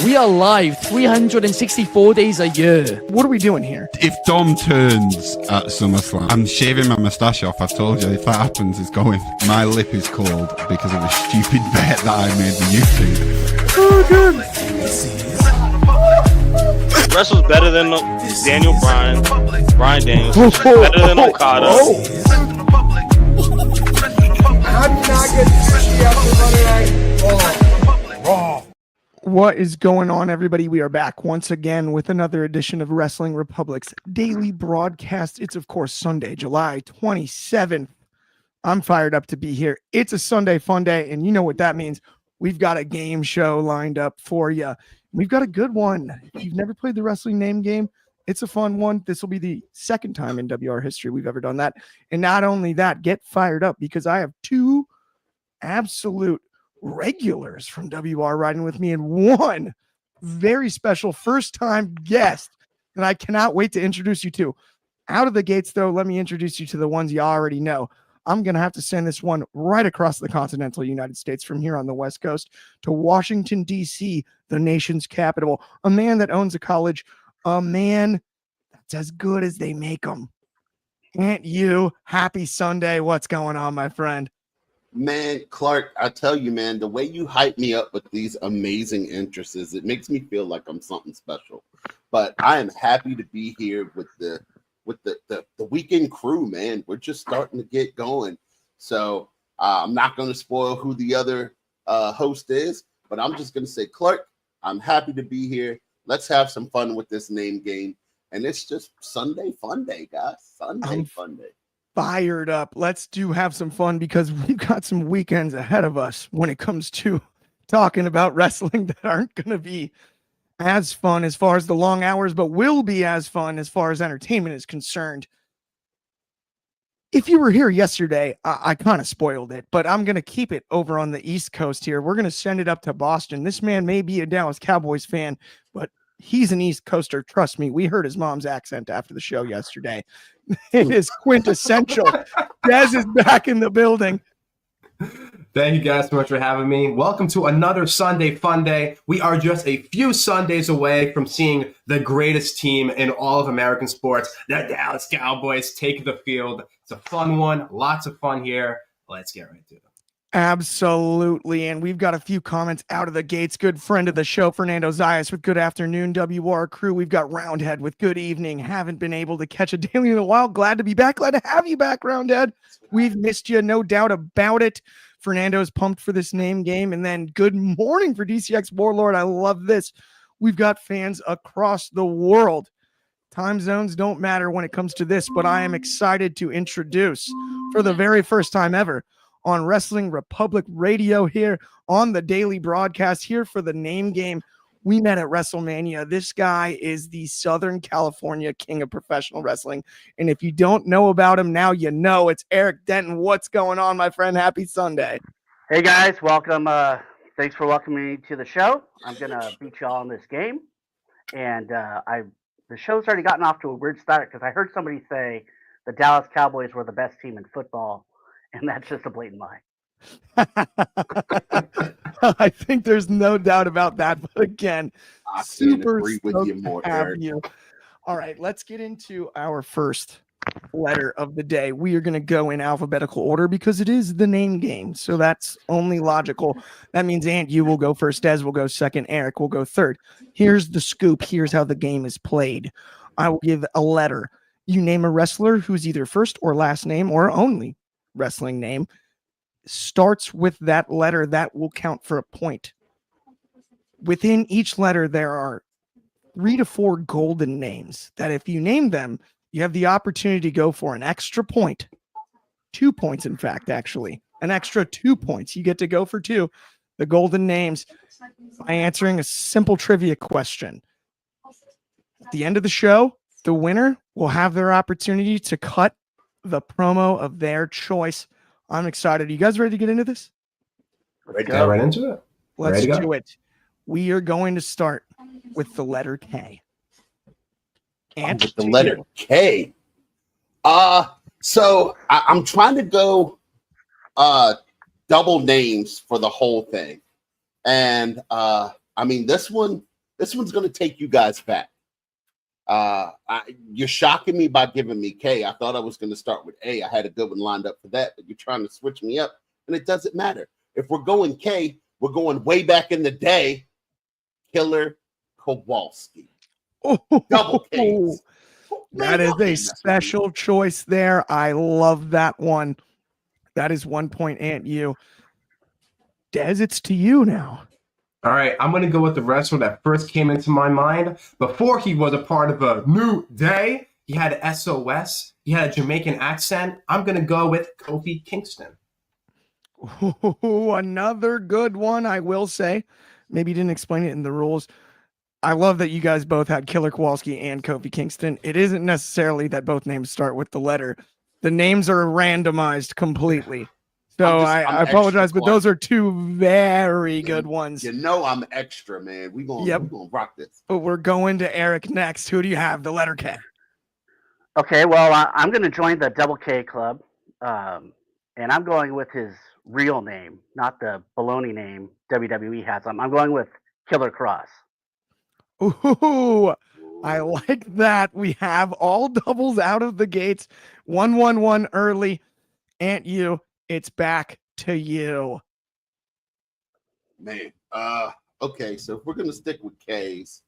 We are live 364 days a year. What are we doing here? If Dom turns at SummerSlam, I'm shaving my moustache off. I've told you, if that happens, it's going. My lip is cold because of a stupid bet that I made with YouTube. Oh, good. Wrestle's better than Daniel Bryan. Bryan Daniels. Better than Okada. How do you not get sushi after Monday Night Raw? What is going on, everybody? We are back once again with another edition of Wrestling Republic's daily broadcast. It's, of course, Sunday, July 27th. I'm fired up to be here. It's a Sunday fun day, and you know what that means. We've got a game show lined up for you. We've got a good one. If you've never played the wrestling name game, it's a fun one. This will be the second time in WR history we've ever done that. And not only that, get fired up because I have two absolute regulars from WR riding with me and one very special first-time guest that I cannot wait to introduce you to. Out of the gates, though, let me introduce you to the ones you already know. I'm going to have to send this one right across the continental United States from here on the West Coast to Washington, D.C., the nation's capital. A man that owns a college, a man that's as good as they make them. Can't you? Happy Sunday. What's going on, my friend? Man, Clark, I tell you, man, the way you hype me up with these amazing entrances, it makes me feel like I'm something special. But I am happy to be here with the weekend crew, man. We're just starting to get going. So I'm not going to spoil who the other host is, but I'm just going to say, Clark, I'm happy to be here. Let's have some fun with this name game. And it's just Sunday fun day, guys. Sunday fun day. Fired up. Let's have some fun because we've got some weekends ahead of us when it comes to talking about wrestling that aren't going to be as fun as far as the long hours, but will be as fun as far as entertainment is concerned. If you were here yesterday, I kind of spoiled it, but I'm going to keep it over on the East Coast here. We're going to send it up to Boston. This man may be a Dallas Cowboys fan, but he's an East Coaster. Trust me. We heard his mom's accent after the show yesterday. It is quintessential. Dez is back in the building. Thank you guys so much for having me. Welcome to another Sunday fun day. We are just a few Sundays away from seeing the greatest team in all of American sports, the Dallas Cowboys, take the field. It's a fun one. Lots of fun here. Let's get right to it. Absolutely. And we've got a few comments out of the gates. Good friend of the show, Fernando Zayas with good afternoon, WR crew. We've got Roundhead with good evening. Haven't been able to catch a daily in a while. Glad to be back. Glad to have you back, Roundhead. We've missed you, no doubt about it. Fernando's pumped for this name game. And then good morning for DCX Warlord. I love this. We've got fans across the world. Time zones don't matter when it comes to this, but I am excited to introduce for the very first time ever on Wrestling Republic Radio here on the daily broadcast here for the name game. We met at WrestleMania. This guy is the Southern California king of professional wrestling. And if you don't know about him now, you know. It's Eric Denton. What's going on, my friend? Happy Sunday. Hey, guys. Welcome. Thanks for welcoming me to the show. I'm going to beat y'all in this game. And the show's already gotten off to a weird start because I heard somebody say the Dallas Cowboys were the best team in football. And that's just a blatant lie. I think there's no doubt about that. But again, I super agree with you more, Eric. All right, let's get into our first letter of the day. We are going to go in alphabetical order because it is the name game. So that's only logical. That means Ant, you will go first. Des will go second. Eric will go third. Here's the scoop. Here's how the game is played. I will give a letter. You name a wrestler who's either first or last name or only wrestling name starts with that letter. That will count for a point. Within each letter, there are 3 to 4 golden names that if you name them, you have the opportunity to go for an extra point. 2 points, in fact, actually. An extra 2 points. You get to go for 2. The golden names by answering a simple trivia question. At the end of the show, the winner will have their opportunity to cut the promo of their choice. I'm excited. Are you guys ready to get into this? Ready to go right into it. Let's do it. We are going to start with the letter K. And with the letter K. So I'm trying to go double names for the whole thing. And I mean, this one This one's going to take you guys back. You're shocking me by giving me K. I thought I was going to start with A. I had a good one lined up for that, but you're trying to switch me up, and it doesn't matter. If we're going K, we're going way back in the day. Killer Kowalski. Double K's. That is a special choice there. I love that one. That is 1 point, Aunt You. Des, it's to you now. All right, I'm going to go with the wrestler that first came into my mind. Before he was a part of a New Day, he had SOS. He had a Jamaican accent. I'm going to go with Kofi Kingston. Ooh, another good one, I will say. Maybe you didn't explain it in the rules. I love that you guys both had Killer Kowalski and Kofi Kingston. It isn't necessarily that both names start with the letter. The names are randomized completely. So I apologize, but those are two very good ones. You know I'm extra, man. We're gonna rock this. But we're going to Eric next. Who do you have? The letter K. Okay, well, I'm going to join the Double K Club, and I'm going with his real name, not the baloney name WWE has. I'm going with Killer Cross. Ooh, I like that. We have all doubles out of the gates. 1-1-1 early. Aunt You, it's back to you. Man, okay, so if we're gonna stick with K's,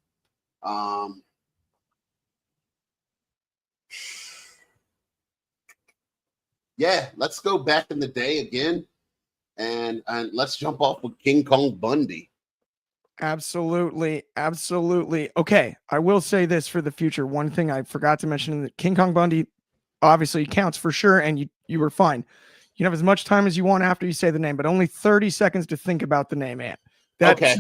yeah, let's go back in the day again, and let's jump off with King Kong Bundy. Absolutely. Okay, I will say this for the future. One thing I forgot to mention, that King Kong Bundy obviously counts for sure, and you were fine. You have as much time as you want after you say the name, but only 30 seconds to think about the name, Ant. That's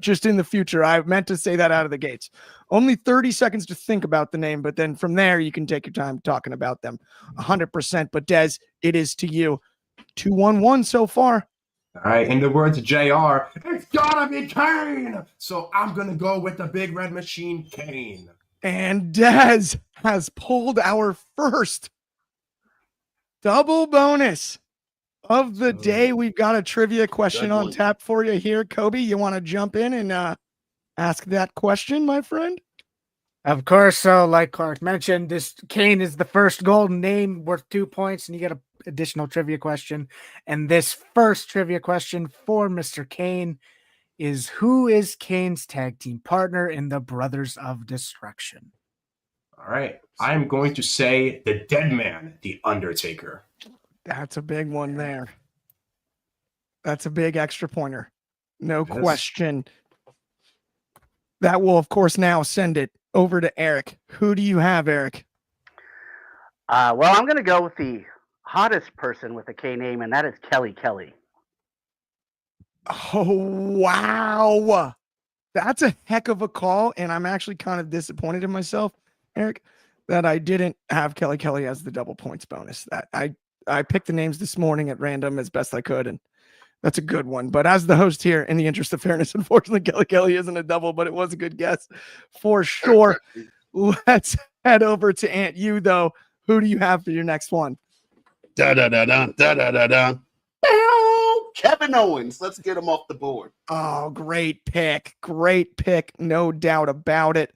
just in the future. I meant to say that out of the gates. Only 30 seconds to think about the name, but then from there you can take your time talking about them 100%. But Des, it is to you. 2-1-1 so far. All right, in the words of JR, it's gotta be Kane. So I'm gonna go with the Big Red Machine, Kane. And Des has pulled our first double bonus of the day. We've got a trivia question on tap for you here. Kobe, you want to jump in and ask that question, my friend? Of course. So, like Clark mentioned, this Kane is the first golden name worth 2 points, and you get an additional trivia question. And this first trivia question for Mr. Kane is, who is Kane's tag team partner in the Brothers of Destruction? All right, I'm going to say the Dead Man, the Undertaker. That's a big one there. That's a big extra pointer. No question. That will, of course, now send it over to Eric. Who do you have, Eric? Well, I'm going to go with the hottest person with a K name, and that is Kelly Kelly. Oh, wow. That's a heck of a call, and I'm actually kind of disappointed in myself, Eric, that I didn't have Kelly Kelly as the double points bonus. That I picked the names this morning at random as best I could, and that's a good one. But as the host here, in the interest of fairness, unfortunately, Kelly Kelly isn't a double, but it was a good guess for sure. Let's head over to Aunt You, though. Who do you have for your next one? Kevin Owens. Let's get him off the board. Oh, great pick. Great pick. No doubt about it.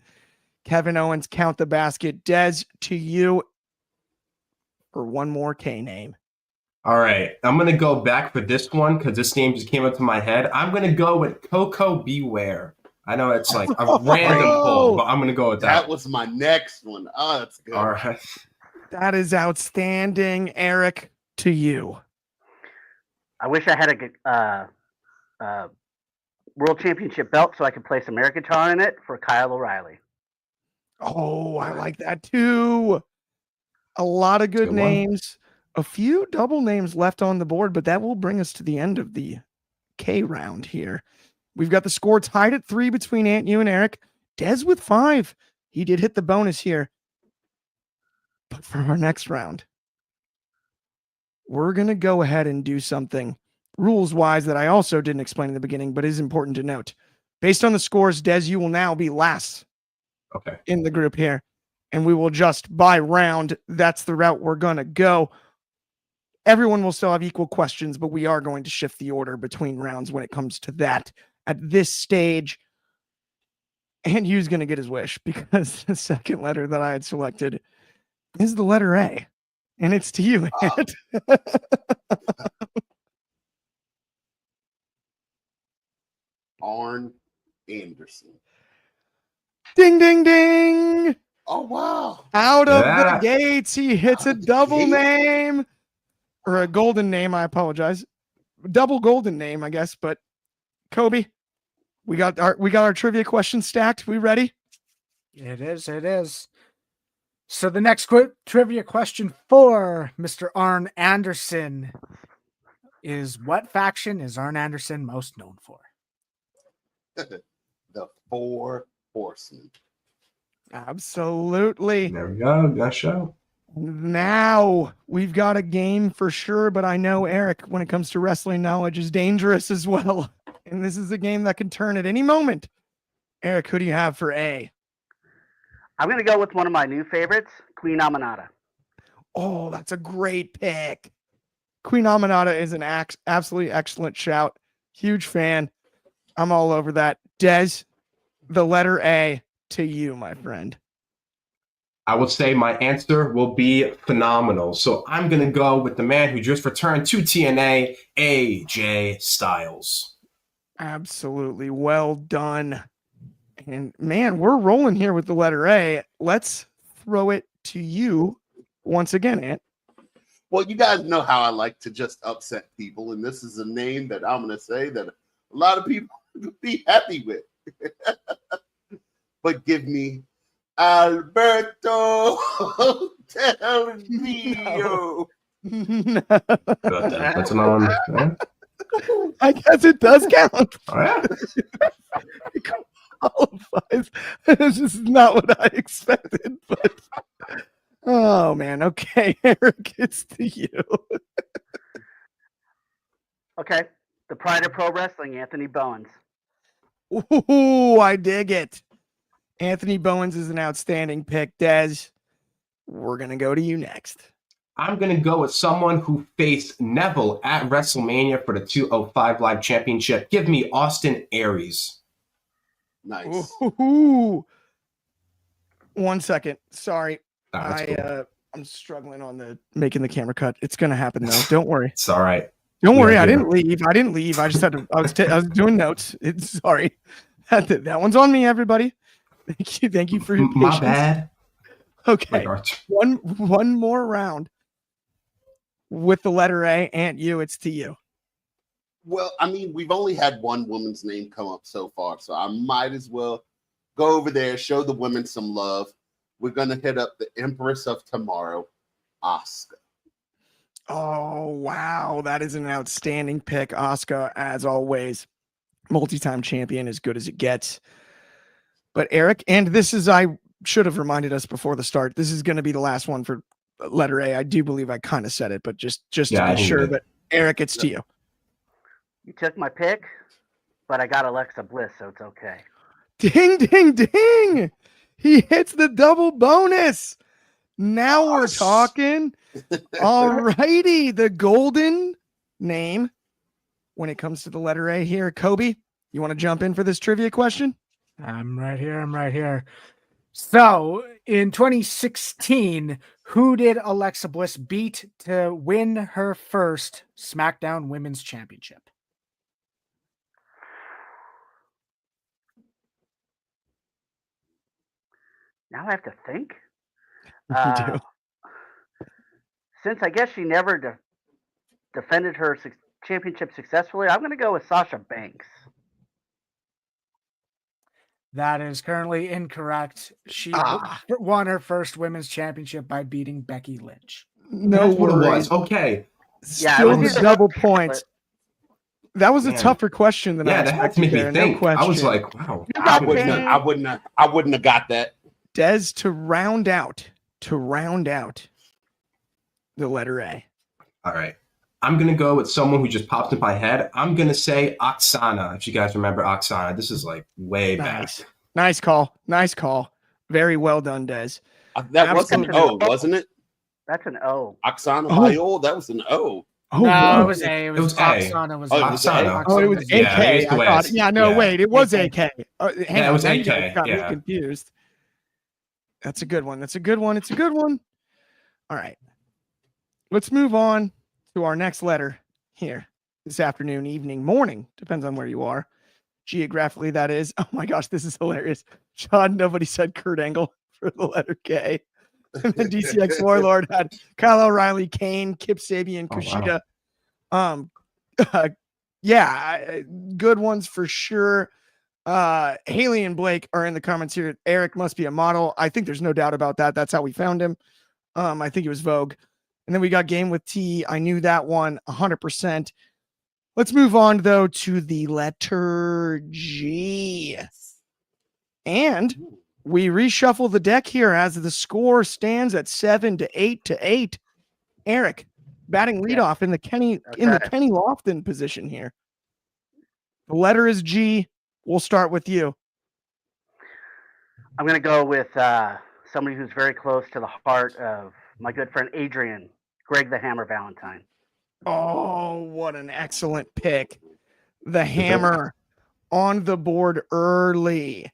Kevin Owens, count the basket. Des, to you for one more K name. All right, I'm going to go back for this one because this name just came up to my head. I'm going to go with Coco Beware. I know it's like a random pull, but I'm going to go with that. That was my next one. Oh, that's good. All right. That is outstanding. Eric, to you. I wish I had a world championship belt so I could play some air guitar in it for Kyle O'Reilly. Oh, I like that too. A lot of good names. A few double names left on the board, but that will bring us to the end of the K round here. We've got the score tied at 3 between Aunt You and Eric. Des with 5. He did hit the bonus here. But for our next round, we're going to go ahead and do something rules-wise that I also didn't explain in the beginning, but is important to note. Based on the scores, Des, you will now be last in the group here. And we will just by round. That's the route we're going to go. Everyone will still have equal questions, but we are going to shift the order between rounds when it comes to that. At this stage, And Hugh's going to get his wish because the second letter that I had selected is the letter A. And it's to you, Ant. Arn Anderson. Ding, ding, ding. Oh, wow. Out of the Yeah. gates, he hits a Out of the double gate? name. Or a golden name, I apologize. Double golden name, I guess. But Kobe, we got our trivia question stacked. We ready? It is. So the next trivia question for Mr. Arn Anderson is, what faction is Arn Anderson most known for? The Four Horsemen. Absolutely. There we go. That show. Now we've got a game for sure, but I know Eric, when it comes to wrestling knowledge, is dangerous as well. And this is a game that can turn at any moment. Eric, who do you have for A? I'm going to go with one of my new favorites, Queen Amanada. Oh, that's a great pick. Queen Amanada is an absolutely excellent shout. Huge fan. I'm all over that. Des, the letter A to you, my friend. I would say my answer will be phenomenal. So I'm going to go with the man who just returned to TNA, AJ Styles. Absolutely. Well done. And man, we're rolling here with the letter A. Let's throw it to you once again, Ant. Well, you guys know how I like to just upset people, and this is a name that I'm going to say that a lot of people would be happy with. But give me Alberto Del Rio. No. That's an on. Yeah. I guess it does count. Oh, yeah. It qualifies. This is not what I expected, but oh man. Okay, Eric, it's to you. Okay. The Pride of Pro Wrestling, Anthony Bowens. Ooh, I dig it. Anthony Bowens is an outstanding pick. Des, we're gonna go to you next. I'm going to go with someone who faced Neville at WrestleMania for the 205 Live Championship. Give me Austin Aries. Nice. Ooh. 1 second. Sorry. That's cool. I'm struggling on making the camera cut. It's gonna happen though. Don't worry. It's all right. Don't worry. Yeah, I didn't leave. I just had to. I was doing notes. Sorry. That one's on me, everybody. Thank you for your patience. My bad. Okay. My One more round with the letter A. And you, it's to you. Well, I mean, we've only had one woman's name come up so far, so I might as well go over there, show the women some love. We're going to hit up the Empress of Tomorrow, Asuka. Oh, wow. That is an outstanding pick. Asuka, as always, multi-time champion, as good as it gets. But Eric, and this is, I should have reminded us before the start, this is going to be the last one for letter A. I do believe I kind of said it, but just to be sure. But Eric, it's to you. You took my pick, but I got Alexa Bliss, so it's okay. Ding, ding, ding. He hits the double bonus. Now we're talking. All righty. The golden name when it comes to the letter A here. Kobe, you want to jump in for this trivia question? I'm right here. So in 2016, who did Alexa Bliss beat to win her first SmackDown Women's Championship? Now I have to think. You do. Since I guess she never defended her championship successfully, I'm going to go with Sasha Banks. That is currently incorrect. She won her first women's championship by beating Becky Lynch. No That's what it worries. was. Okay. Yeah, Still it was either double but- points. That was a Man. tougher question than I Yeah, that had to expected make me there. think. No question. I was like, wow. You I got wouldn't Banks. have got that. Des, to round out the letter A. All right. I'm going to go with someone who just popped in my head. I'm going to say Oksana. If you guys remember Oksana, this is like way back. Nice call. Very well done, Des. That was an Absolutely. O, wasn't it? That's an O. Oksana Oh. Viol, that was an O. Oh, no, wow. it was A. It was was A. Oksana. Was Oh, it A. was A? Oksana. Oh, it was Oksana. Yeah, AK. I used to I wear thought. it. Yeah, no, Yeah. wait. It was AK. AK. Hang Yeah, it on. was Now you AK, guys got me yeah. confused. That's a good one. That's a good one. It's a good one. All right. Let's move on to our next letter here this afternoon, evening, morning. Depends on where you are. Geographically, that is. Oh my gosh, this is hilarious. Sean, nobody said Kurt Angle for the letter K. And then DCX Warlord had Kyle O'Reilly, Kane, Kip Sabian, Oh, Kushida. wow. Yeah, good ones for sure. Haley and Blake are in the comments here. Eric must be a model. I think there's no doubt about that. That's how we found him. I think it was Vogue. And then we got Game with T. I knew that one 100%. Let's move on, though, to the letter G. And we reshuffle the deck here as the score stands at 7-8. Eric, batting leadoff in the Kenny Lofton position here. The letter is G. We'll start with you. I'm going to go with somebody who's very close to the heart of my good friend Adrian, Greg the Hammer Valentine. Oh, what an excellent pick. The Hammer on the board early.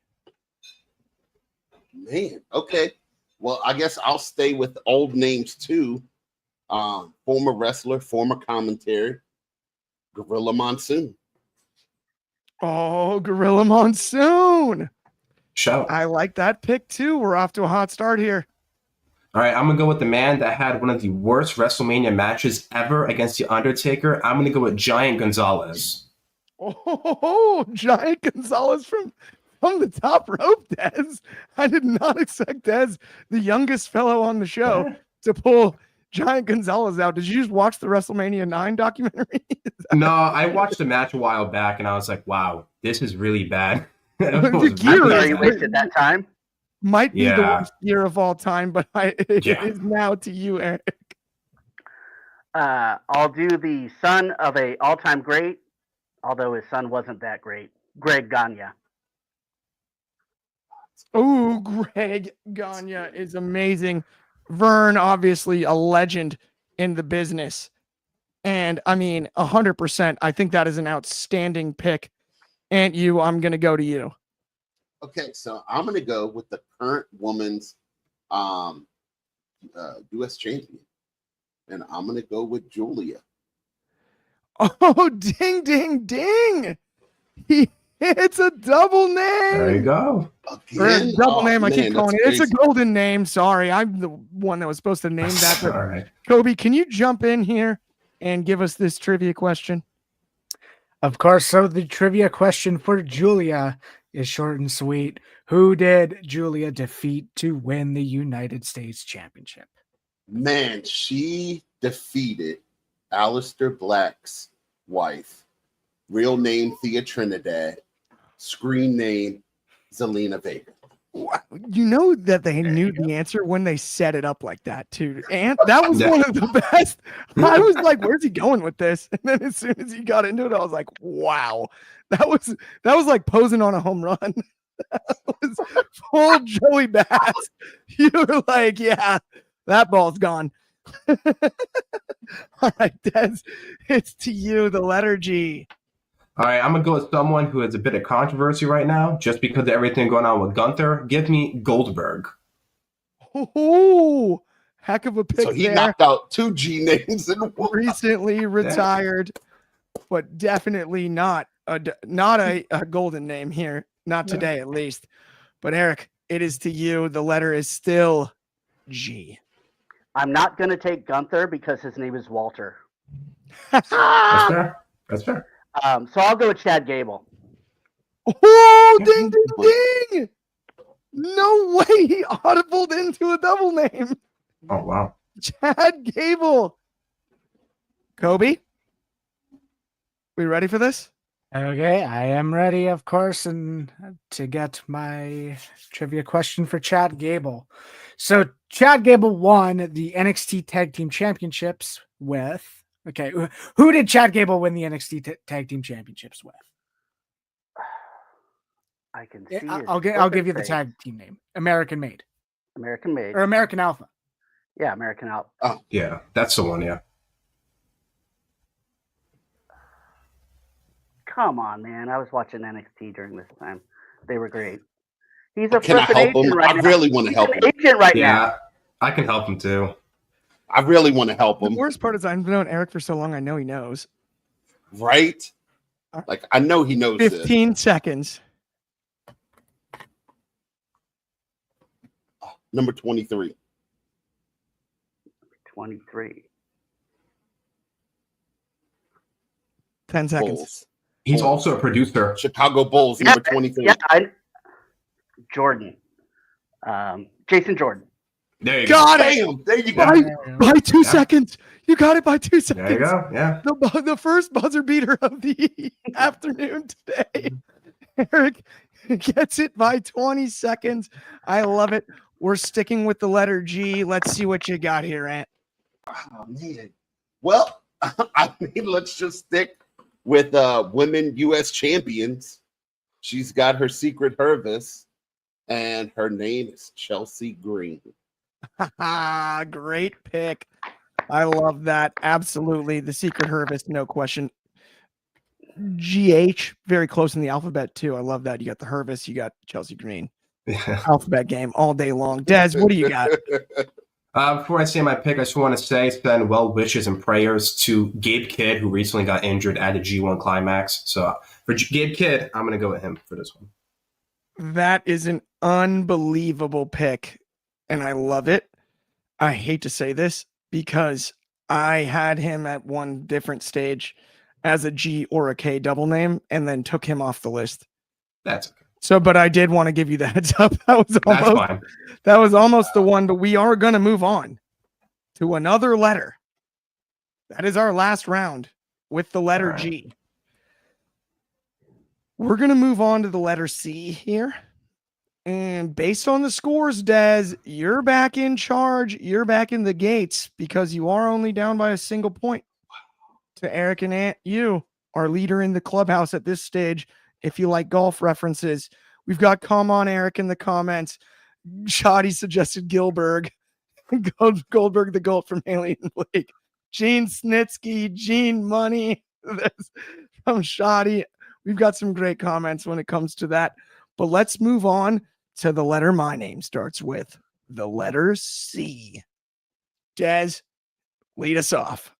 Man, okay. Well, I guess I'll stay with old names too. Former wrestler, former commentary, Gorilla Monsoon. Oh, Gorilla Monsoon. Shout. I like that pick too. We're off to a hot start here. All right, I'm going to go with the man that had one of the worst WrestleMania matches ever against The Undertaker. I'm going to go with Giant Gonzalez. Oh, Giant Gonzalez from the top rope, Dez. I did not expect Dez, the youngest fellow on the show, to pull Giant Gonzalez out. Did you just watch the WrestleMania 9 documentary? No, I watched the match a while back, and I was like, wow, this is really bad. It was The really gear I'm is- sorry you bad. wasted that time. Might be the Yeah. worst year of all time, but it Yeah. is now to you, Eric. I'll do the son of a all-time great, although his son wasn't that great, Greg Gagne. Oh, Greg Gagne is amazing. Vern, obviously a legend in the business. And I mean, 100%. I think that is an outstanding pick. And you, I'm going to go to you. Okay, so I'm gonna go with the current women's U.S. champion, and I'm gonna go with Julia. Oh, ding, ding, ding. It's a double name. There you go. Or a Again? double Oh, name. I keep man, calling it. that's It's a crazy. golden name. Sorry. I'm the one that was supposed to name that. All But right. Kobe, can you jump in here and give us this trivia question? Of course. So the trivia question for Julia is short and sweet. Who did Julia defeat to win the United States Championship? Man, she defeated Aleister Black's wife. Real name Thea Trinidad. Screen name Zelina Vega. Wow. You know that they knew the answer when they set it up like that too. And that was Yeah. one of the best. I was like, where's he going with this? And then as soon as he got into it, I was like, wow. That was like posing on a home run. That was full Joey Bass. You were like, yeah, that ball's gone. All right, Des, it's to you, the letter G. All right, I'm going to go with someone who has a bit of controversy right now, just because of everything going on with Gunther. Give me Goldberg. Oh, heck of a pick So he there. knocked out 2 G names in one. Recently retired, but definitely not a golden name here. Not today, at least. But Eric, it is to you. The letter is still G. I'm not going to take Gunther because his name is Walter. That's fair. That's fair. So I'll go with Chad Gable. Oh, ding, ding, ding. No way he audibled into a double name. Oh, wow. Chad Gable. Kobe, we ready for this? Okay, I am ready, of course, and to get my trivia question for Chad Gable. So Chad Gable won the NXT Tag Team Championships with. Okay, who did Chad Gable win the NXT Tag Team Championships with? I can see. I'll give you the tag team name. American Made American Made. or American Alpha. Yeah, American Alpha. Yeah, that's the one, yeah. Come on, man. I was watching NXT during this time. They were great. He's a Can I flipping help agent him? right I now. really want to He's help an him. agent right now. Yeah, I can help him too. I really want to help The him. worst part is I've known Eric for so long, I know he knows. Right? Like, I know he knows 15 seconds. this. Number 23. 23. 10 seconds. Bulls. He's also a producer. Chicago Bulls, number 23. Yeah, Jordan. Jason Jordan. There you Got go. it. Bam! There you go. By 2 Yeah. seconds. You got it by 2 seconds. There you go. Yeah. The first buzzer beater of the afternoon today. Eric gets it by 20 seconds. I love it. We're sticking with the letter G. Let's see what you got here, Ant. Oh, man. Well, I mean, let's just stick with women U.S. champions. She's got her secret Hervis, and her name is Chelsea Green. Great pick. I love that. Absolutely. The secret Hervis, no question. GH, very close in the alphabet, too. I love that. You got the Hervis, you got Chelsea Green. Alphabet game all day long. Des, what do you got? Before I say my pick, I just want to send well wishes and prayers to Gabe Kidd, who recently got injured at a G1 Climax. So for Gabe Kidd, I'm going to go with him for this one. That is an unbelievable pick, and I love it. I hate to say this because I had him at one different stage as a G or a K double name and then took him off the list. That's okay. So, but I did want to give you the heads up. That's fine. That was almost the one, but we are going to move on to another letter. That is our last round with the letter All right. G. We're going to move on to the letter C here. And based on the scores, Des, you're back in charge. You're back in the gates because you are only down by a single point to Eric and Ant. You are leader in the clubhouse at this stage. If you like golf references, we've got Come On Eric in the comments. Shoddy suggested Gilbert. Goldberg the Goat from Haley and Blake. Gene Snitsky, Gene Money. That's from Shoddy. We've got some great comments when it comes to that. But let's move on to the letter my name starts with. The letter C. Des, lead us off.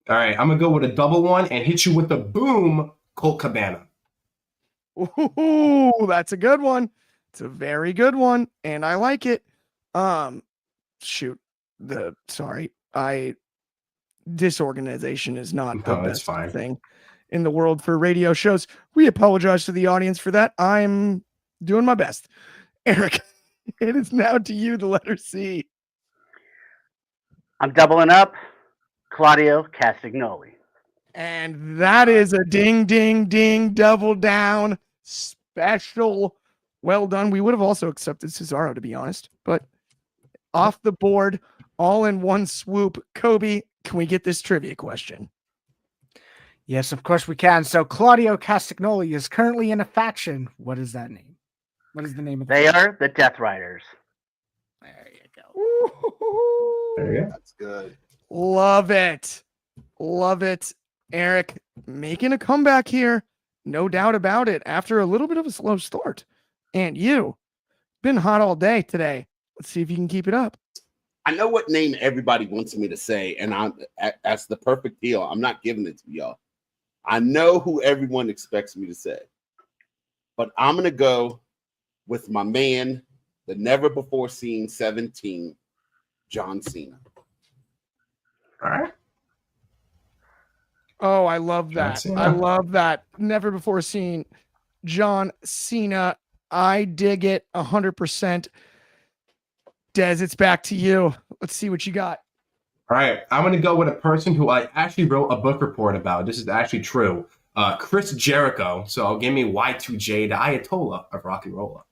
All right. I'm going to go with a double one and hit you with the boom, Colt Cabana. Ooh, that's a good one. It's a very good one, and I like it. Disorganization is not the No, it's best fine. thing in the world for radio shows. We apologize to the audience for that. I'm doing my best. Eric, it is now to you, the letter C. I'm doubling up. Claudio Castagnoli. And that is a ding, ding, ding, double down special. Well done. We would have also accepted Cesaro, to be honest, but off the board, all in one swoop. Kobe, can we get this trivia question? Yes, of course we can. So Claudio Castagnoli is currently in a faction. What is that name? What is the name of They are the Death Riders. There you go. There you go. That's good. Love it. Love it. Eric making a comeback here. No doubt about it. After a little bit of a slow start. And you been hot all day today. Let's see if you can keep it up. I know what name everybody wants me to say, and that's the perfect deal. I'm not giving it to y'all. I know who everyone expects me to say, but I'm going to go with my man, the never before seen 17, John Cena. All right. Oh, I love that. Cena. I love that. Never before seen John Cena. I dig it 100%. Des, it's back to you. Let's see what you got. All right. I'm going to go with a person who I actually wrote a book report about. This is actually true. Chris Jericho. So give me Y2J, the Ayatollah of Rock and Roll.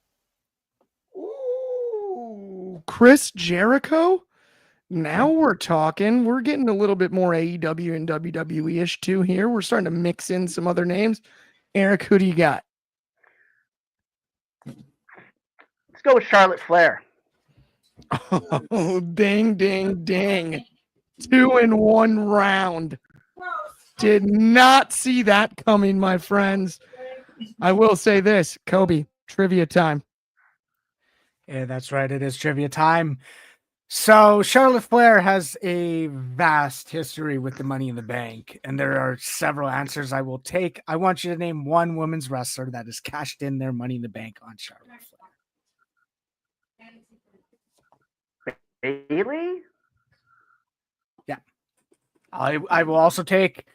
Ooh, Chris Jericho? Now we're talking. We're getting a little bit more AEW and WWE-ish too here. We're starting to mix in some other names. Eric, who do you got? Let's go with Charlotte Flair. Oh, ding, ding, ding. 2 in 1 round. Did not see that coming, my friends. I will say this, Kobe, trivia time. Yeah, that's right. It is trivia time. So Charlotte Flair has a vast history with the Money in the Bank, and there are several answers I will take. I want you to name one women's wrestler that has cashed in their Money in the Bank on Charlotte Flair. Bailey? Yeah. I will also take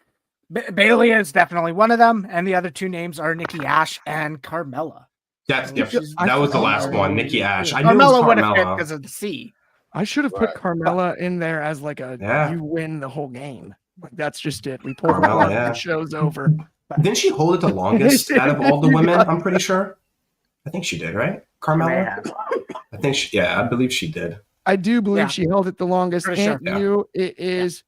Bailey is definitely one of them, and the other two names are Nikki Ash and Carmella. That I was the forgot last her one, name. Nikki Ash. I knew it was Carmella would have fit Carmella. because of the C. I should have put Carmella in there as like a Yeah. you win the whole game. Like that's just it. We pull the Carmella, plug, yeah. the show's over. Didn't she hold it the longest out of all the women? I'm pretty sure. I think she did, right? Carmella? I think I believe she did. I do believe Yeah. she held it the longest. For And sure. you, it is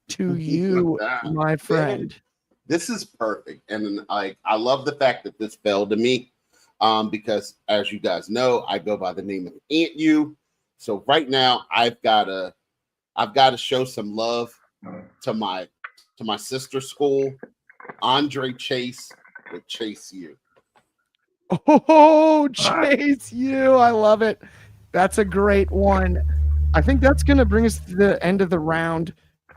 to you, my friend. This is perfect, and I love the fact that this fell to me, because as you guys know, I go by the name of Aunt You. So right now, I've got to show some love to my sister school, Andre Chase with Chase U. Oh, Chase, you. I love it. That's a great one. I think that's going to bring us to the end of the round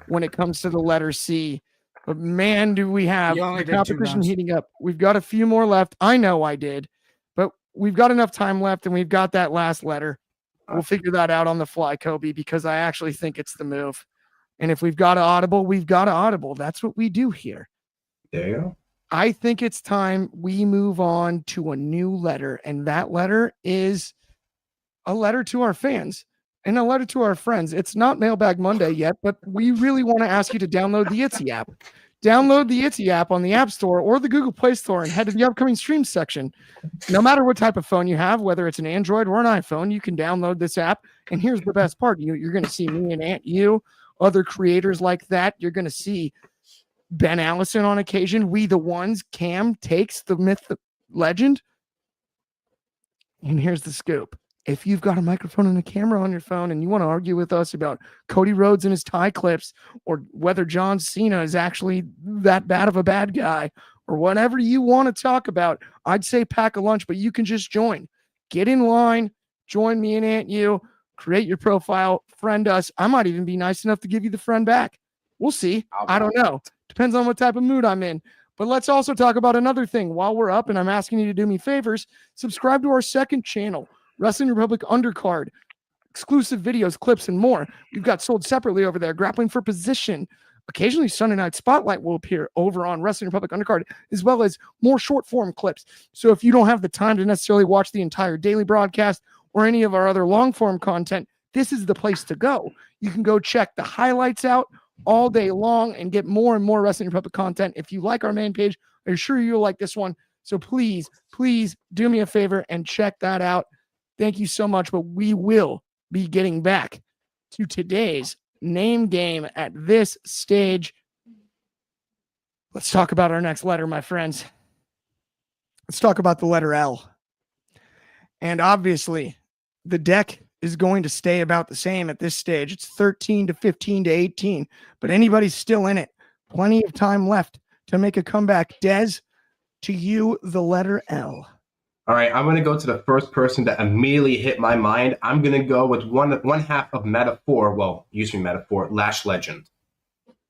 when it comes to the letter C. But man, do we have You only the did 2 competition rounds. heating up. We've got a few more left. I know I did, but we've got enough time left and we've got that last letter. We'll figure that out on the fly, Kobe, because I actually think it's the move. And if we've got an audible, we've got an audible. That's what we do here. There you go. I think it's time we move on to a new letter. And that letter is a letter to our fans and a letter to our friends. It's not Mailbag Monday yet, but we really want to ask you to download the Itsy app. Download the Itsy app on the App Store or the Google Play Store and head to the upcoming streams section. No matter what type of phone you have, whether it's an Android or an iPhone, you can download this app. And here's the best part. You're going to see me and Aunt You, other creators like that. You're going to see Ben Allison on occasion. We the Ones, Cam Takes, the myth, the legend. And here's the scoop. If you've got a microphone and a camera on your phone and you want to argue with us about Cody Rhodes and his tie clips or whether John Cena is actually that bad of a bad guy or whatever you want to talk about, I'd say pack a lunch, but you can just join. Get in line, join me and Aunt You, create your profile, friend us. I might even be nice enough to give you the friend back. We'll see. I don't know. Depends on what type of mood I'm in. But let's also talk about another thing. While we're up and I'm asking you to do me favors, subscribe to our second channel, Wrestling Republic Undercard, exclusive videos, clips, and more. We've got sold separately over there. Grappling for Position. Occasionally, Sunday Night Spotlight will appear over on Wrestling Republic Undercard, as well as more short form clips. So if you don't have the time to necessarily watch the entire daily broadcast or any of our other long form content, this is the place to go. You can go check the highlights out all day long and get more and more Wrestling Republic content. If you like our main page, I'm sure you'll like this one. So please do me a favor and check that out. Thank you so much. But we will be getting back to today's name game at this stage. Let's talk about our next letter, my friends. Let's talk about the letter L. And obviously, the deck is going to stay about the same at this stage. It's 13 to 15 to 18, but anybody's still in it. Plenty of time left to make a comeback. Dez, to you, the letter L. All right, I'm going to go to the first person that immediately hit my mind. I'm going to go with one half of Metaphor. Well, use me Metaphor, Lash Legend.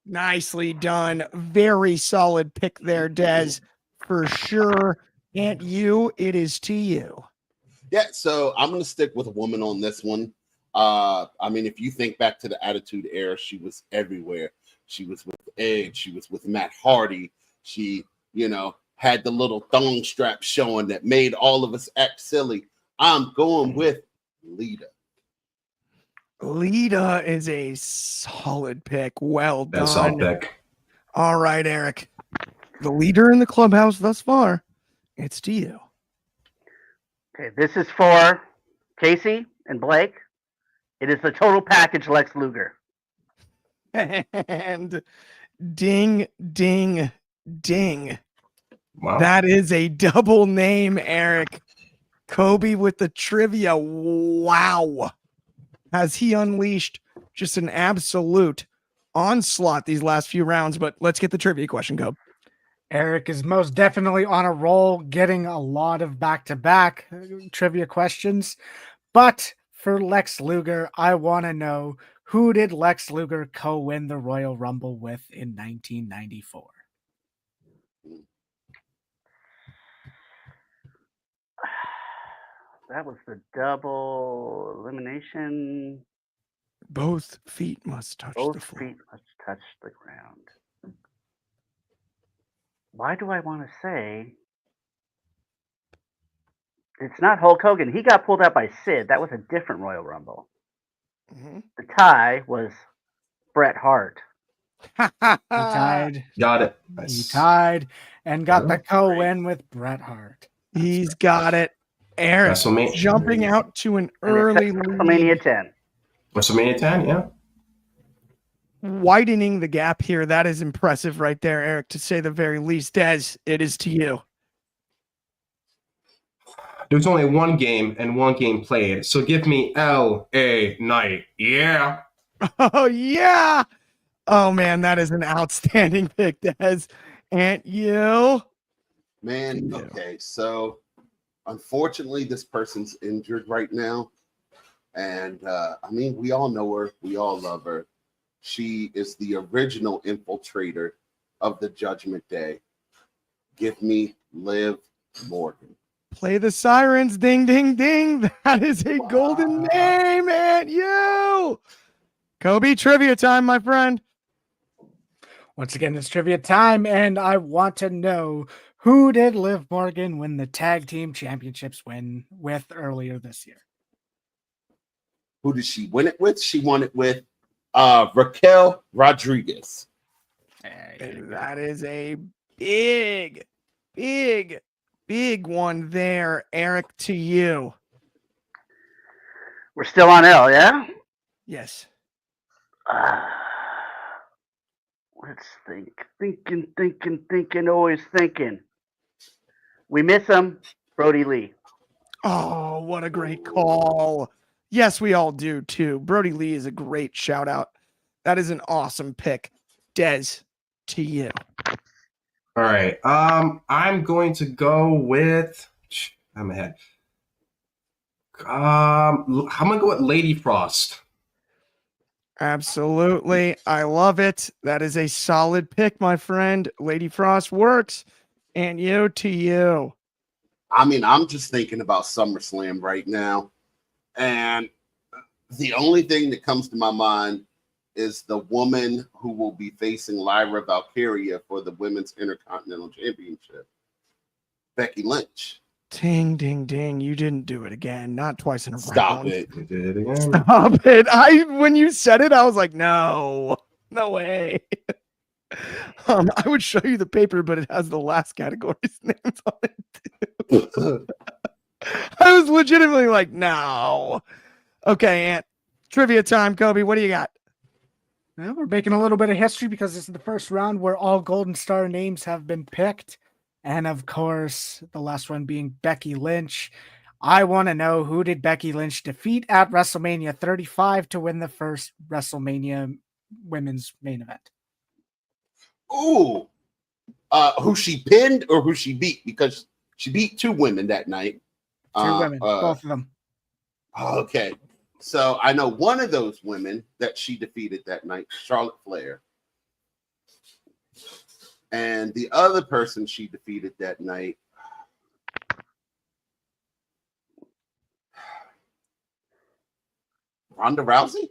Nicely done. Very solid pick there, Dez, for sure. Aunt You, it is to you. Yeah, so I'm going to stick with a woman on this one. I mean, if you think back to the Attitude Era, she was everywhere. She was with Edge. She was with Matt Hardy. She, had the little thong strap showing that made all of us act silly. I'm going with Lita. Lita is a solid pick. Well done. That's a solid pick. All right, Eric. The leader in the clubhouse thus far. It's to you. Okay, this is for Casey and Blake. It is the total package Lex Luger. And ding, ding, ding. Wow. That is a double name, Eric. Kobe with the trivia. Wow. Has he unleashed just an absolute onslaught these last few rounds, but let's get the trivia question go. Eric is most definitely on a roll, getting a lot of back-to-back trivia questions. But for Lex Luger, I want to know, who did Lex Luger co-win the Royal Rumble with in 1994? That was the double elimination. Both feet must touch the Both floor. feet must touch the ground. Why do I want to say it's not Hulk Hogan? He got pulled out by Sid. That was a different Royal Rumble. Mhm. The tie was Bret Hart. He tied. Got it. He Nice. tied and got the Yeah. co-win with Bret Hart. He's got it. Eric WrestleMania. jumping out to an And it early says lead, WrestleMania 10. WrestleMania 10, yeah. widening the gap here. That is impressive right there, Eric, to say the very least. Des, it is to you. There's only one game and one game played, so give me L.A. Knight. Yeah. Oh, yeah. Oh, man, that is an outstanding pick, Des. And you? Man, okay, so unfortunately, this person's injured right now. And I mean, we all know her, we all love her. She is the original infiltrator of the Judgment Day. Give me Liv Morgan. Play the sirens. Ding, ding, ding. That is a golden name, and you. Kobe, trivia time, my friend. Once again, it's trivia time, and I want to know, who did Liv Morgan win the tag team championships with earlier this year? Who did she win it with? She won it with Raquel Rodriguez. That is a big, big, big one there. Eric, to you. We're still on L, yeah? Yes. Let's think. Thinking, always thinking. We miss him, Brody Lee. Oh, what a great call. Yes, we all do too. Brody Lee is a great shout out. That is an awesome pick. Des, to you. All right. I'm going to go with. I'm ahead. I'm gonna go with Lady Frost. Absolutely. I love it. That is a solid pick, my friend. Lady Frost works. And you, to you. I mean, I'm just thinking about SummerSlam right now. And the only thing that comes to my mind is the woman who will be facing Lyra Valkyria for the Women's Intercontinental Championship, Becky Lynch. Ding, ding, ding. You didn't do it again. Not twice in a row. Stop it. You did it again. Stop it. When you said it, I was like, no way. I would show you the paper, but it has the last category's names on it too. I was legitimately like, no. Okay, Ant. Trivia time, Kobe. What do you got? Well, we're making a little bit of history because this is the first round where all Golden Star names have been picked. And of course, the last one being Becky Lynch. I want to know, who did Becky Lynch defeat at WrestleMania 35 to win the first WrestleMania women's main event? Ooh. Who she pinned or who she beat? Because she beat two women that night. Two women, both of them. Okay. So I know one of those women that she defeated that night, Charlotte Flair. And the other person she defeated that night, Ronda Rousey?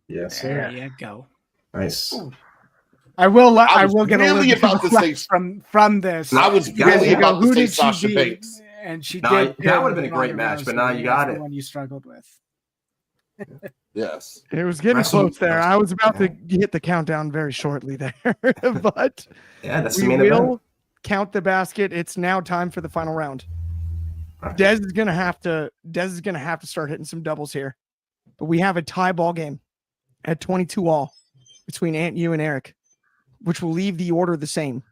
Yes, There sir. you go. Nice. I will get really a little about to say from this. I was Because really you go, about to who say did she Sasha beat? Banks. And she Nah, did. that would've been a great Ronda match, but Rousey. now you got That's it. the one you struggled with. Yes. It was getting close there. I was about to hit the countdown very shortly there, but Yeah, that's the we main will event. count the basket. It's now time for the final round. Des is gonna have to start hitting some doubles here, but we have a tie ball game at 22 all between Ant, you, and Eric, which will leave the order the same.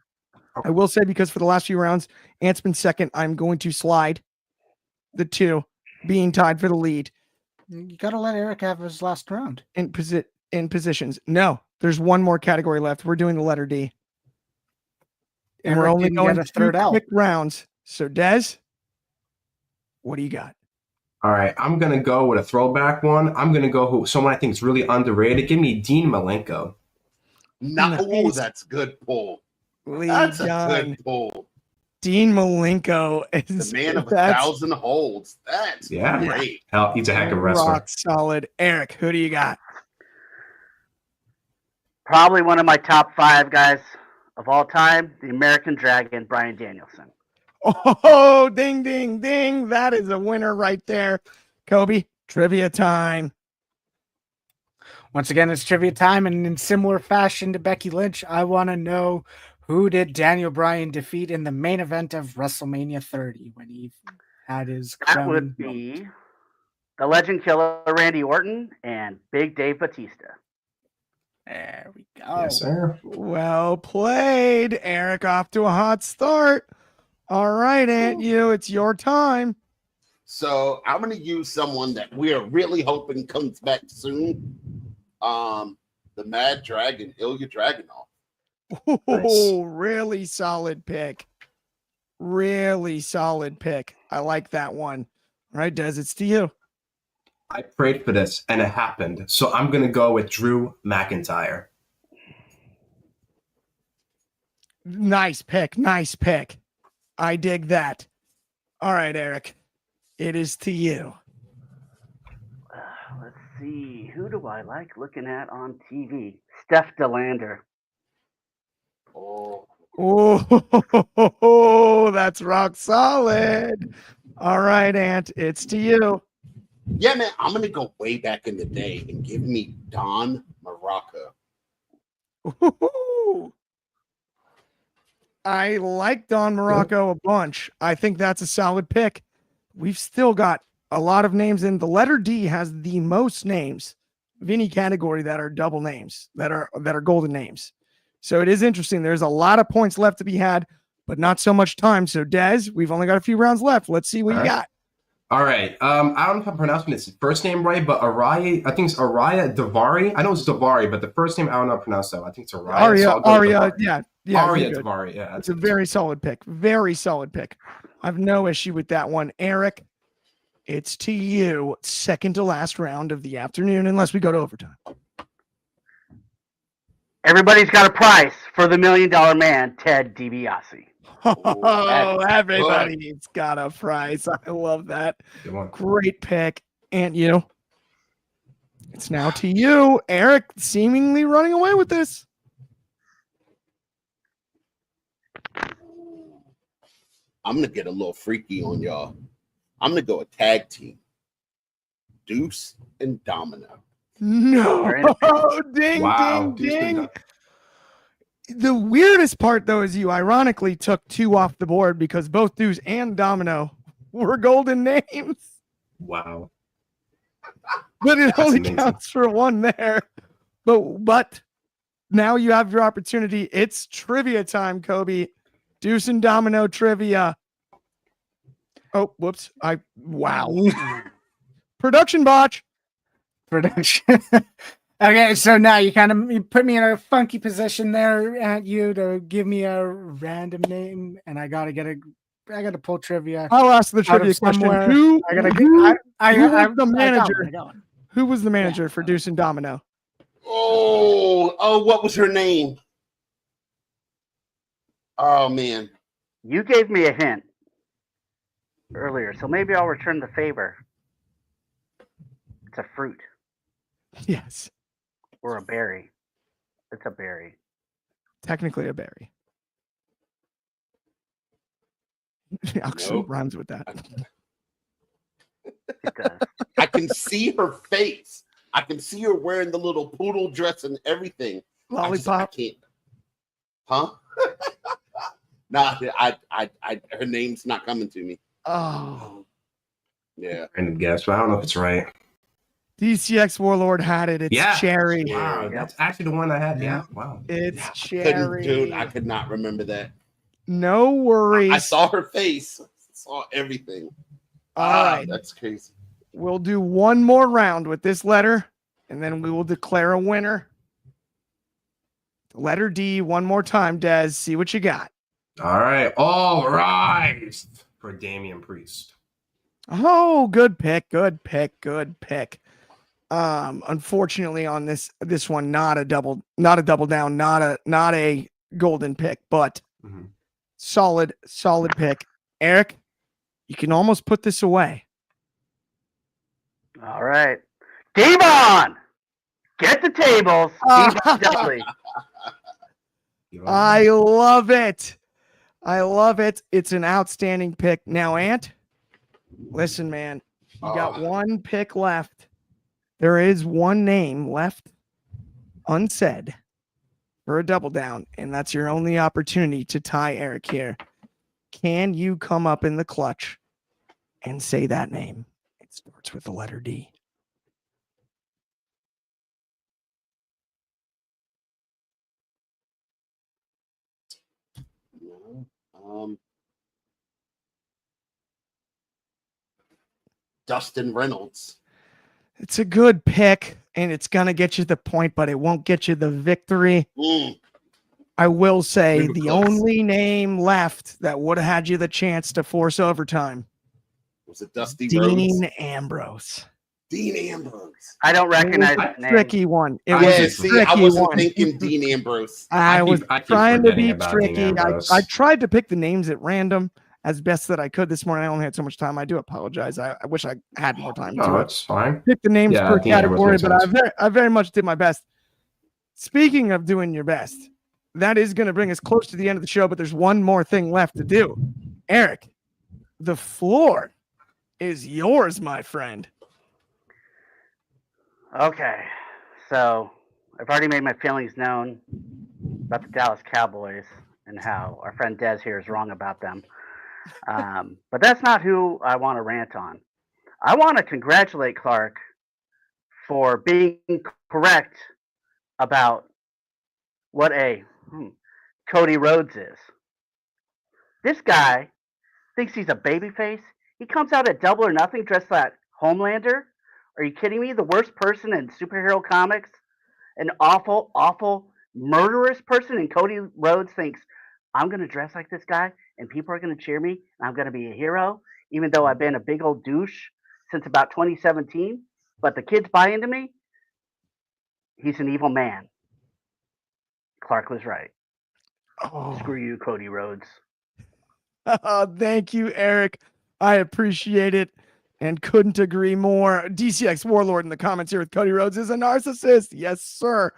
I will say, because for the last few rounds, Ant's been second, I'm going to slide the two, being tied for the lead. You got to let Eric have his last round. In positions. No, There's one more category left. We're doing the letter D. And we're Eric only didn't going get a 2 third L. quick rounds. So, Des, what do you got? All right, I'm gonna go with a throwback one. I'm gonna go someone I think is really underrated. Give me Dean Malenko. Oh, Nice. that's good pull. Lee That's a Gunn. good pull. Dean Malenko is The man of that's 1,000 holds. That's great. Hell, he's a heck of a wrestler. rock solid. Eric, who do you got? Probably one of my top 5 guys of all time, the American Dragon, Bryan Danielson. Oh, ding, ding, ding. That is a winner right there. Kobe, trivia time. Once again, it's trivia time, and in similar fashion to Becky Lynch, I want to know who did Daniel Bryan defeat in the main event of WrestleMania 30 when he had his That crown? would be the Legend Killer Randy Orton and Big Dave Batista. There we go. Yes, sir. Well played. Eric off to a hot start. All right, Aunt You, it's your time. So I'm going to use someone that we are really hoping comes back soon. The Mad Dragon, Ilya Dragunov. Oh, really solid pick. Really solid pick. I like that one. All right, Des, it's to you. I prayed for this, and it happened. So I'm gonna go with Drew McIntyre. Nice pick. Nice pick. I dig that. All right, Eric, it is to you. Let's see. Who do I like looking at on TV? Steph DeLander. Oh, that's rock solid. All right, Ant, it's to you. Yeah, man, I'm going to go way back in the day and give me Don Morocco. Ooh. I like Don Morocco a bunch. I think that's a solid pick. We've still got a lot of names in the letter D has the most names of any category that are double names, that are golden names. So it is interesting. There's a lot of points left to be had, but not so much time. So Des, we've only got a few rounds left. Let's see what you got. All right. I don't know if I'm pronouncing his first name right, but Araya, I think it's Araya Davari. I know it's Davari, but the first name I don't know how to pronounce that. I think it's Araya. Arya, yeah. Arya Davari. Yeah, it's a very solid pick. Very solid pick. I have no issue with that one. Eric, it's to you. Second to last round of the afternoon, unless we go to overtime. Everybody's got a price for the $1 Million Man, Ted DiBiase. Oh, everybody's got a price. I love that. Great pick. And you. It's now to you. Eric seemingly running away with this. I'm going to get a little freaky on y'all. I'm going to go a tag team. Deuce and Domino. No. Ding, wow. ding, ding. The weirdest part, though, is you ironically took 2 off the board because both Deuce and Domino were golden names. Wow. But it only counts for 1 there. But now you have your opportunity. It's trivia time, Kobe. Deuce and Domino trivia. Oh, whoops. Wow. Production botch. Production. Okay, so now you put me in a funky position there at you to give me a random name, and I gotta pull trivia. I'll ask the trivia question. Who was the manager? Who was the manager for Deuce and Domino? Oh, what was her name? Oh man. You gave me a hint earlier, so maybe I'll return the favor. It's a fruit. Yes. Or a berry. It's a berry. Technically a berry. Actually rhymes with that. It does. I can see her face. I can see her wearing the little poodle dress and everything. Lollipop. I can't. Huh? Nah, her name's not coming to me. Oh. Yeah. Random guess, but I don't know if it's right. DCX Warlord had it. It's Cherry. Wow, that's actually the one I had. Yeah. Wow. It's Cherry. Dude, I could not remember that. No worries. I saw her face. I saw everything. All right. That's crazy. We'll do one more round with this letter, and then we will declare a winner. Letter D one more time, Des. See what you got. All right. All rise for Damian Priest. Oh, good pick. Good pick. Good pick. Unfortunately on this one, not a double down, not a golden pick, but solid pick. Eric, you can almost put this away. All right. Devon! Get the tables. Devon Dudley. I love it. I love it. It's an outstanding pick. Now, Ant, listen, man, you got one pick left. There is one name left unsaid for a double down, and that's your only opportunity to tie Eric here. Can you come up in the clutch and say that name? It starts with the letter D. Dustin Reynolds. It's a good pick, and it's going to get you the point, but it won't get you the victory. I will say the only name left that would have had you the chance to force overtime was it Dusty Dean Rhodes? Ambrose. Dean Ambrose. I don't recognize that name. Tricky one. It Yeah, was a see, tricky I wasn't one. thinking Dean Ambrose. I was keep trying to forgetting be about Dean tricky. Ambrose. I tried to pick the names at random as best that I could this morning. I only had so much time. I do apologize. I wish I had more time No, to it's fine. pick the names Yeah, per Dean Ambrose category, makes but sense. I very much did my best. Speaking of doing your best, that is going to bring us close to the end of the show, but there's one more thing left to do. Eric, the floor is yours, my friend. Okay. So I've already made my feelings known about the Dallas Cowboys and how our friend Des here is wrong about them. But that's not who I want to rant on. I want to congratulate Clark for being correct about what a Cody Rhodes is. This guy thinks he's a babyface. He comes out at Double or Nothing dressed like Homelander. Are you kidding me? The worst person in superhero comics, an awful, awful, murderous person, and Cody Rhodes thinks, I'm going to dress like this guy, and people are going to cheer me, and I'm going to be a hero, even though I've been a big old douche since about 2017. But the kids buy into me. He's an evil man. Clark was right. Oh. Screw you, Cody Rhodes. Thank you, Eric. I appreciate it and couldn't agree more. DCX Warlord in the comments here with Cody Rhodes is a narcissist. Yes, sir.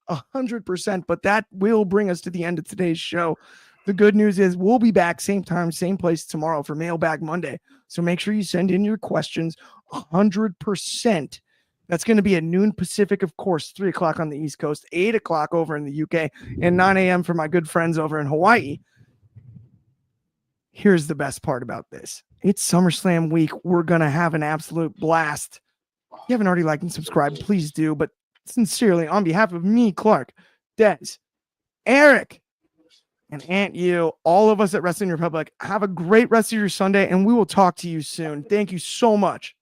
100%. But that will bring us to the end of today's show. The good news is we'll be back same time, same place tomorrow for Mailbag Monday. So make sure you send in your questions 100%. That's going to be at noon Pacific, of course, 3 o'clock on the East Coast, 8 o'clock over in the UK, and 9 a.m. for my good friends over in Hawaii. Here's the best part about this. It's SummerSlam week. We're going to have an absolute blast. If you haven't already liked and subscribed, please do. But sincerely, on behalf of me, Clark, Des, Eric, and Aunt You, all of us at Wrestling Republic, have a great rest of your Sunday, and we will talk to you soon. Thank you so much.